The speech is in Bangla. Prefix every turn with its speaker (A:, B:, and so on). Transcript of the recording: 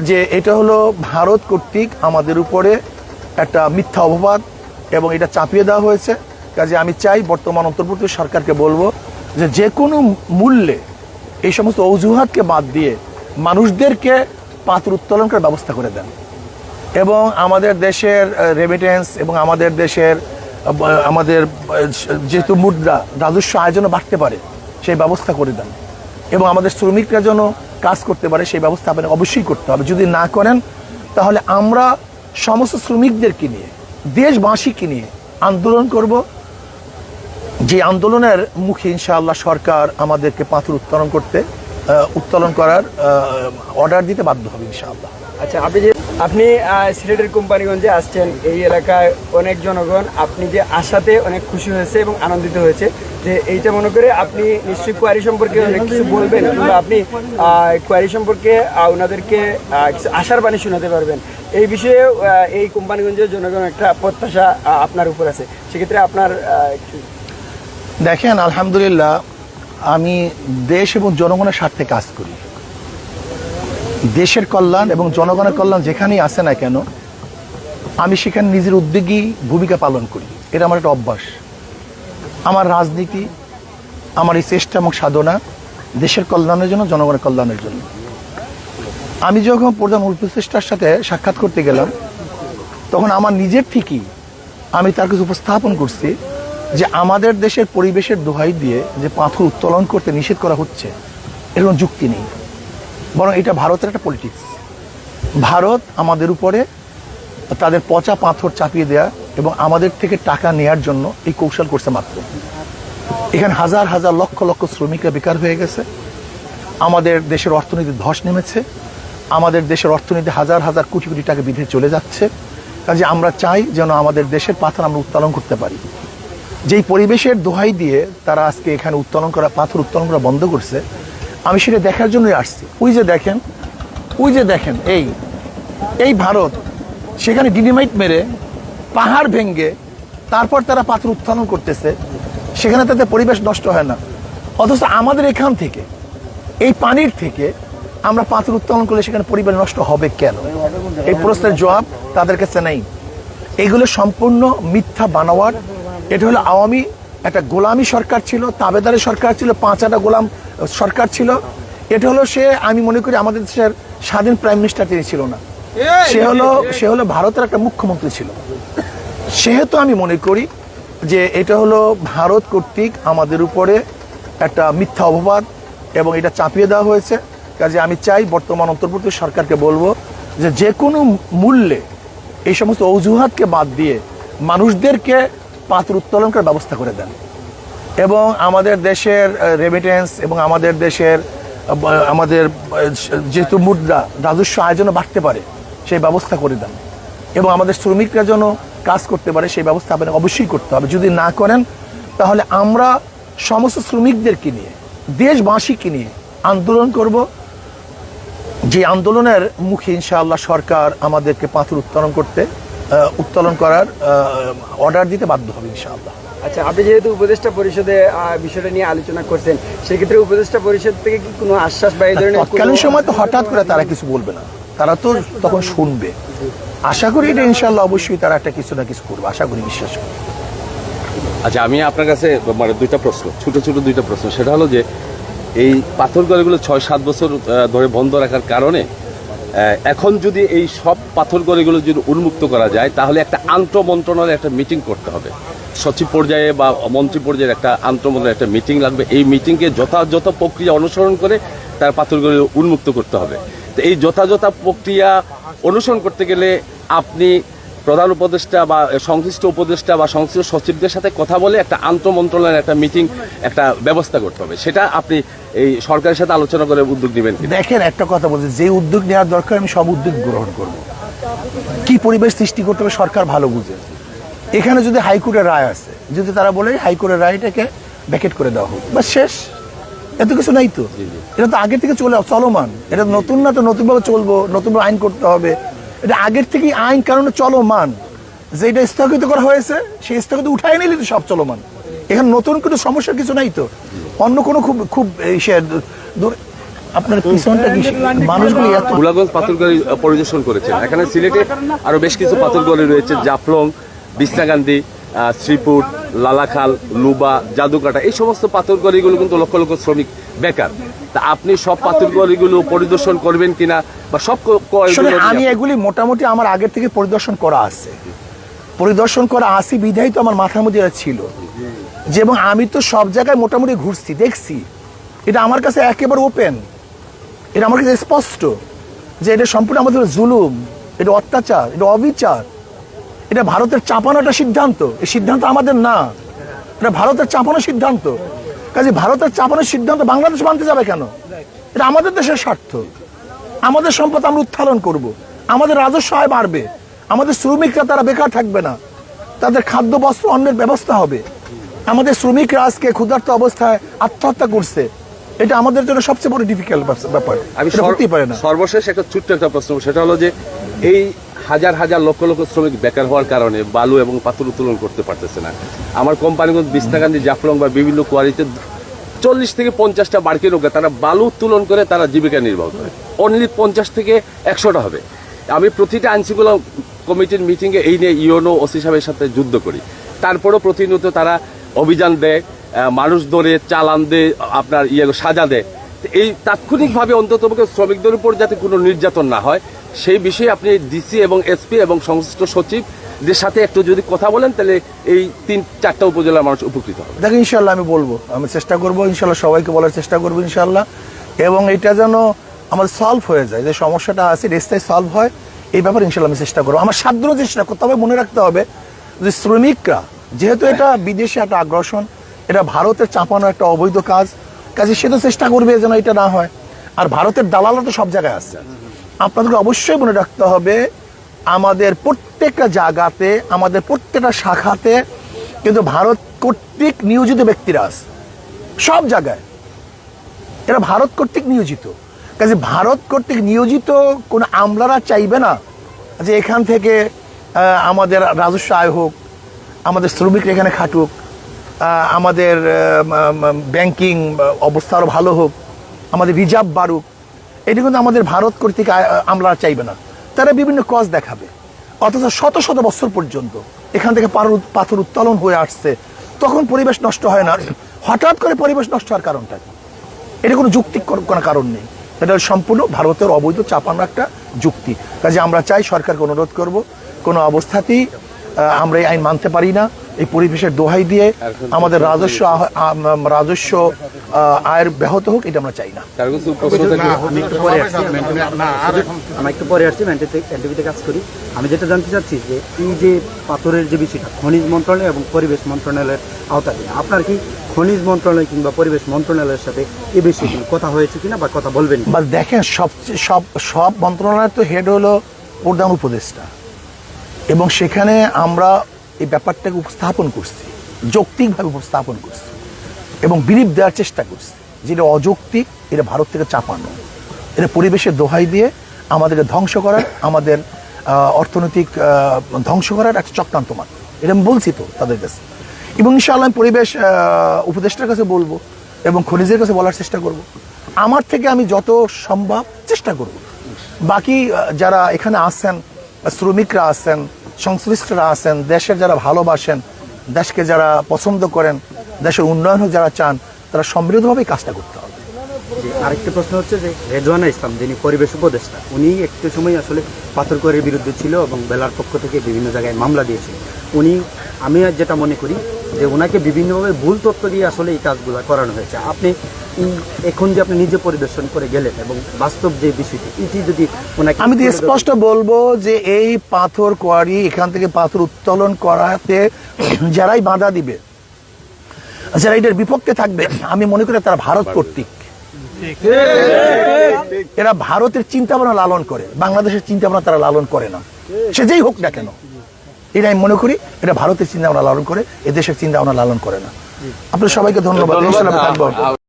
A: যে এটা হলো ভারত কর্তৃক আমাদের উপরে একটা মিথ্যা অপবাদ এবং এটা চাপিয়ে দেওয়া হয়েছে। কাজে আমি চাই বর্তমান অন্তর্বর্তী সরকারকে বলবো যে কোনো মূল্যে এই সমস্ত অজুহাতকে বাদ দিয়ে মানুষদেরকে পাথর উত্তোলন করার ব্যবস্থা করে দেন এবং আমাদের দেশের রেমিটেন্স এবং আমাদের দেশের আমাদের যেহেতু মুদ্রা রাজস্ব আয়োজনও বাড়তে পারে সেই ব্যবস্থা করে দেন এবং আমাদের শ্রমিকরা যেন কাজ করতে পারে সেই ব্যবস্থা আপনাকে অবশ্যই করতে হবে। যদি না করেন তাহলে আমরা সমস্ত শ্রমিকদেরকে নিয়ে দেশবাসীকে নিয়ে আন্দোলন করব। যে আন্দোলনের মুখে ইনশাআল্লাহ সরকার আমাদেরকে পাথর উত্তোলন করার অর্ডার দিতে বাধ্য হবে ইনশাআল্লাহ।
B: আচ্ছা, আপনি সিলেটের কোম্পানিগঞ্জে আসছেন, এই এলাকায় অনেক জনগণ আপনি যে আসাতে অনেক খুশি হয়েছে এবং আনন্দিত হয়েছে, যে এইটা মনে করে আপনি নিশ্চয়ই কোয়ারি সম্পর্কে অনেক কিছু বলবেন কিংবা আপনি কোয়ারি সম্পর্কে ওনাদেরকে কিছু আশার বাণী শোনাতে পারবেন। এই বিষয়ে এই কোম্পানিগঞ্জের জনগণ একটা প্রত্যাশা আপনার উপর আছে, সেক্ষেত্রে আপনার
A: দেখেন, আলহামদুলিল্লাহ আমি দেশ এবং জনগণের স্বার্থে কাজ করি। দেশের কল্যাণ এবং জনগণের কল্যাণ যেখানেই আসে না কেন আমি সেখানে নিজের উদ্যোগী ভূমিকা পালন করি। এটা আমার একটা অভ্যাস। আমার রাজনীতি, আমার এই চেষ্টা এবং সাধনা দেশের কল্যাণের জন্য, জনগণের কল্যাণের জন্য। আমি যখন প্রধান উপদেষ্টার সাথে সাক্ষাৎ করতে গেলাম তখন আমার নিজের থেকেই আমি তার কাছে উপস্থাপন করছি যে আমাদের দেশের পরিবেশের দোহাই দিয়ে যে পাথর উত্তোলন করতে নিষেধ করা হচ্ছে এর কোনো যুক্তি নেই, বরং এটা ভারতের একটা পলিটিক্স। ভারত আমাদের উপরে তাদের পচা পাথর চাপিয়ে দেয়া এবং আমাদের থেকে টাকা নেয়ার জন্য এই কৌশল করছে মাত্র। এখানে হাজার হাজার লক্ষ লক্ষ শ্রমিকরা বেকার হয়ে গেছে, আমাদের দেশের অর্থনীতি ধস নেমেছে, আমাদের দেশের অর্থনীতি হাজার হাজার কোটি কোটি টাকা বিধে চলে যাচ্ছে। কাজে আমরা চাই যেন আমাদের দেশের পাথর আমরা উত্তোলন করতে পারি। যেই পরিবেশের দোহাই দিয়ে তারা আজকে এখানে পাথর উত্তোলন করা বন্ধ করছে, আমি সেটা দেখার জন্যই আসছি। ওই যে দেখেন এই ভারত সেখানে ডিনামাইট মেরে পাহাড় ভেঙে তারপর তারা পাথর উত্তোলন করতেছে, সেখানে তাদের পরিবেশ নষ্ট হয় না। অথচ আমাদের এখান থেকে এই পানির থেকে আমরা পাথর উত্তোলন করলে সেখানে পরিবেশ নষ্ট হবে কেন? এই প্রশ্নের জবাব তাদের কাছে নেই। এগুলো সম্পূর্ণ মিথ্যা বানোয়াট। এটা হলো আওয়ামী একটা গোলামি সরকার ছিল, তাবেদারি সরকার ছিল, পাঁচাটা গোলাম সরকার ছিল। এটা হলো আমি মনে করি আমাদের দেশের স্বাধীন প্রাইম মিনিস্টার তিনি ছিল না, সে হলো ভারতের একটা মুখ্যমন্ত্রী ছিল। সেহেতু আমি মনে করি যে এটা হলো ভারত কর্তৃক আমাদের উপরে একটা মিথ্যা অপবাদ এবং এটা চাপিয়ে দেওয়া হয়েছে। কাজে আমি চাই বর্তমান অন্তর্বর্তী সরকারকে বলবো যে কোনো মূল্যে এই সমস্ত অজুহাতকে বাদ দিয়ে মানুষদেরকে পাথর উত্তোলন করার ব্যবস্থা করে দেন এবং আমাদের দেশের রেমিটেন্স এবং আমাদের দেশের আমাদের যেহেতু মুদ্রা রাজস্ব আয়োজনও বাড়তে পারে সেই ব্যবস্থা করে দেন এবং আমাদের শ্রমিকরা যেন কাজ করতে পারে সেই ব্যবস্থা আপনাকে অবশ্যই করতে হবে। যদি না করেন তাহলে আমরা সমস্ত শ্রমিকদেরকে নিয়ে দেশবাসীকে নিয়ে আন্দোলন করব। যে আন্দোলনের মুখে ইনশাআল্লাহ সরকার আমাদেরকে পাথর উত্তোলন করার অর্ডার দিতে বাধ্য হবে ইনশাআল্লাহ।
B: আচ্ছা, আপনি যেহেতু উপদেষ্টা পরিষদে বিষয়টা নিয়ে আলোচনা করছেন, সেক্ষেত্রে উপদেষ্টা পরিষদ থেকে কি কোনো আশ্বাস বা এই ধরনের
A: তৎকালীন সময় তো হঠাৎ করে তারা কিছু বলবে না, তারা তো তখন শুনবে। আশা করি এটা ইনশাআল্লাহ অবশ্যই তারা একটা কিছু না কিছু করবে, আশা করি, বিশ্বাস করি।
C: আচ্ছা, আমি আপনার কাছে দুইটা প্রশ্ন, ছোট দুইটা প্রশ্ন। সেটা হলো যে এই পাথর গলিগুলো 6-7 বছর ধরে বন্ধ রাখার কারণে এখন যদি এই সব পাথর গলিগুলো যদি উন্মুক্ত করা যায় তাহলে একটা আন্তঃমন্ত্রণালয়ের একটা মিটিং করতে হবে, সচিব পর্যায়ে বা মন্ত্রী পর্যায়ের একটা আন্তঃমন্ত্রণালয়ের একটা মিটিং লাগবে। এই মিটিংকে যথাযথ প্রক্রিয়া অনুসরণ করে তার পাথরগুলো উন্মুক্ত করতে হবে। তো এই যথাযথ প্রক্রিয়া অনুসরণ করতে গেলে আপনি প্রধান উপদেষ্টা বা সংশ্লিষ্ট উপদেষ্টা বা সংশ্লিষ্ট সচিবদের সাথে কথা বলে একটা আন্তঃমন্ত্রণালয়ের একটা মিটিং একটা ব্যবস্থা করতে হবে। সেটা আপনি এই সরকারের সাথে আলোচনা করে উদ্যোগ নেবেন?
A: দেখেন, একটা কথা বলছি, যে উদ্যোগ নেওয়ার দরকার আমি সব উদ্যোগ গ্রহণ করব। কি পরিবেশ সৃষ্টি করতে হবে সরকার ভালো বুঝে। এখানে যদি হাইকোর্টের রায় আছে, যদি তারা বলে হাইকোর্টের রায়টাকে ভ্যাকেট করে দেওয়া হোক, বা শেষ, এত কিছু নাই তো। এটা তো আগের থেকে চলমান, এটা নতুন না, তো নতুনভাবে চলবো, নতুনভাবে আইন করতে হবে। এটা আগের থেকেই আইন কারণে চলমান। যে এটা স্থগিত করা হয়েছে সেই স্থগিত উঠাই নিলে তো সব চলমান। এখানে নতুন কোনো সমস্যার কিছু নাই তো। অন্য কোনো খুব আপনার পিছনটা কি মানুষগুলি এত
C: গোলাগঞ্জ পাথরগড়ি পরিদর্শন করেছেন। এখানে সিলেটে আরো বেশ কিছু পাথরগড়ি রয়েছে, জাফলং, বিছনাকান্দি, শ্রীপুর, লালাখাল, লুবা, জাদুকাটা, এই সমস্ত পাথরগড়িগুলো কিন্তু লক্ষ লক্ষ শ্রমিক বেকার। তা আপনি সব পাথরগড়িগুলো পরিদর্শন করবেন কিনা বা সব
A: আমি এগুলি মোটামুটি আমার আগের থেকে পরিদর্শন করা আছে, বিধায় তো আমার মাথার মধ্যে ছিল যে, এবং আমি তো সব জায়গায় মোটামুটি ঘুরছি, দেখছি। এটা আমার কাছে একেবারে ওপেন, এটা আমার কাছে স্পষ্ট যে এটা সম্পূর্ণ আমাদের জুলুম, এটা অত্যাচার, এটা অবিচার, এটা ভারতের চাপানো একটা সিদ্ধান্ত। এই সিদ্ধান্ত আমাদের না, এটা ভারতের চাপানো সিদ্ধান্ত। কাজে ভারতের চাপানোর সিদ্ধান্ত বাংলাদেশ মানতে যাবে কেন? এটা আমাদের দেশের স্বার্থ, আমাদের সম্পদ আমরা উত্তোলন করব, আমাদের রাজস্ব আয় বাড়বে, আমাদের শ্রমিকরা তারা বেকার থাকবে না, তাদের খাদ্য বস্ত্র অন্যের ব্যবস্থা হবে। আমাদের শ্রমিকরা আজকে ক্ষুধার্ত অবস্থায় আত্মহত্যা করছে, এটা আমাদের জন্য সবচেয়ে বড় ডিফিকাল্ট ব্যাপার।
C: আমি সর্বশেষ একটা ছোট্ট একটা প্রশ্ন, সেটা হলো যে এই হাজার হাজার লক্ষ লক্ষ শ্রমিক বেকার হওয়ার কারণে বালু এবং পাথর উত্তোলন করতে পারতেছে না। আমার কোম্পানিগঞ্জ, বিছনাকান্দি, জাফলং বা বিভিন্ন কোয়ারিতে 40 থেকে 50টা বাড়কি নৌকা, তারা বালু উত্তোলন করে তারা জীবিকা নির্বাহ করে। অনলি 50 থেকে 100টা হবে। আমি প্রতিটা আইনশৃঙ্খলা কমিটির মিটিংয়ে এই নিয়ে ইউনো ওসি সাহেবের সাথে যুদ্ধ করি, তারপরেও প্রতিনিয়ত তারা অভিযান দেয়, মানুষ ধরে চালান দেয়, আপনার সাজা দেয়। এই তাৎক্ষণিকভাবে অন্তত শ্রমিকদের উপর যাতে কোনো নির্যাতন না হয় সেই বিষয়ে আপনি ডিসি এবং এসপি এবং সংশ্লিষ্ট সচিবদের সাথে একটু যদি কথা বলেন, তাহলে এই 3-4টা উপজেলার মানুষ উপকৃত হবে।
A: দেখেন, ইনশাল্লাহ আমি বলবো, আমি চেষ্টা করবো, ইনশাল্লাহ সবাইকে বলার চেষ্টা করবো ইনশাল্লাহ, এবং এটা যেন আমাদের সলভ হয়ে যায়, যে সমস্যাটা আছে স্থায়ী সলভ হয়, এই ব্যাপারে ইনশাল্লাহ আমি চেষ্টা করবো। আমার সাধ্য চেষ্টা করতে হবে। মনে রাখতে হবে যে শ্রমিকরা, যেহেতু এটা বিদেশে একটা আগ্রাসন, এটা ভারতের চাপানো একটা অবৈধ কাজে সে তো চেষ্টা করবে যেন এটা না হয়। আর ভারতের দালালরা তো সব জায়গায় আছে। আপনাদেরকে অবশ্যই মনে রাখতে হবে, আমাদের প্রত্যেকটা জায়গাতে, আমাদের প্রত্যেকটা শাখাতে কিন্তু ভারত কর্তৃক নিয়োজিত ব্যক্তিরা আছে, সব জায়গায় এরা ভারত কর্তৃক নিয়োজিত। কাজে ভারত কর্তৃক নিয়োজিত কোনো আমলারা চাইবে না যে এখান থেকে আমাদের রাজস্ব আয় হোক, আমাদের শ্রমিকরা এখানে খাটুক, আমাদের ব্যাংকিং অবস্থা আরও ভালো হোক, আমাদের রিজার্ভ বাড়ুক। এটি কিন্তু আমাদের ভারত কর্তৃক আমলারা চাইবে না। তারা বিভিন্ন কজ দেখাবে, অথচ শত শত বছর পর্যন্ত এখান থেকে পাথর উত্তোলন হয়ে আসছে, তখন পরিবেশ নষ্ট হয় না। হঠাৎ করে পরিবেশ নষ্ট হওয়ার কারণটা কি? এটা কোনো যুক্তি কোনো কারণ নেই, এটা সম্পূর্ণ ভারতের অবৈধ চাপানো একটা যুক্তি। কাজে আমরা চাই, সরকারকে অনুরোধ করব, কোনো অবস্থাতেই আমরা এই আইন মানতে পারি না। এই পরিবেশের দোহাই দিয়ে আমাদের রাজস্ব আয়ের ব্যাহত হোক, এটা আমরা চাই না।
D: আমি যেটা জানতে চাচ্ছি যে এই যে পাথরের যে বিষয়টা খনিজ মন্ত্রণালয় এবং পরিবেশ মন্ত্রণালয়ের আওতাধীন, আপনার কি খনিজ মন্ত্রণালয় কিংবা পরিবেশ মন্ত্রণালয়ের সাথে এ বিষয়ে কথা হয়েছে কিনা বা কথা বলবেন?
A: বা দেখেন, সব মন্ত্রণালয়ের তো হেড হলো প্রধান উপদেষ্টা, এবং সেখানে আমরা এই ব্যাপারটাকে উপস্থাপন করছি, যৌক্তিকভাবে উপস্থাপন করছি এবং বিলিভ দেওয়ার চেষ্টা করছি যেটা অযৌক্তিক, এটা ভারত থেকে চাপানো, এটা পরিবেশের দোহাই দিয়ে আমাদেরকে ধ্বংস করার, আমাদের অর্থনৈতিক ধ্বংস করার একটা চক্রান্ত মাত্র। এটা আমি বলছি তো তাদের কাছে, এবং ইনশাআল্লাহ আমি পরিবেশ উপদেষ্টার কাছে বলবো এবং খনিজের কাছে বলার চেষ্টা করব। আমার থেকে আমি যত সম্ভব চেষ্টা করব। বাকি যারা এখানে আসছেন, শ্রমিকরা আছেন, সংশ্লিষ্টরা আছেন, দেশের যারা ভালোবাসেন, দেশকে যারা পছন্দ করেন, দেশের উন্নয়ন হোক যারা চান, তারা সম্মিলিতভাবেই কাজটা করতে হবে।
D: আরেকটা প্রশ্ন হচ্ছে যে রেজওয়ানা ইসলাম, যিনি পরিবেশ উপদেষ্টা, উনি একটু সময় আসলে পাথরঘরের বিরুদ্ধে ছিল এবং বেলার পক্ষ থেকে বিভিন্ন জায়গায় মামলা দিয়েছিল। আমি যেটা মনে করি যে ওনাকে বিভিন্নভাবে ভুল তথ্য দিয়ে আসলে এই কাজগুলো করানো হয়েছে। আপনি এখন যে আপনি নিজে পরিদর্শন করে গেলেন এবং বাস্তব যে বিষয়টি, এটি যদি ওনাকে,
A: আমি তো স্পষ্ট বলবো যে এই পাথর কোয়ারি, এখান থেকে পাথর উত্তোলন করাতে যারাই বাধা দিবে, যারা এটার বিপক্ষে থাকবে, আমি মনে করি তারা ভারত কর্তৃক, এরা ভারতের চিন্তা ভাবনা লালন করে, বাংলাদেশের চিন্তা ভাবনা তারা লালন করে না, সে যেই হোক না কেন। এটা আমি মনে করি এটা ভারতের চিন্তা ভাবনা লালন করে, এদেশের চিন্তা ভাবনা লালন করে না। আপনাদের সবাইকে ধন্যবাদ।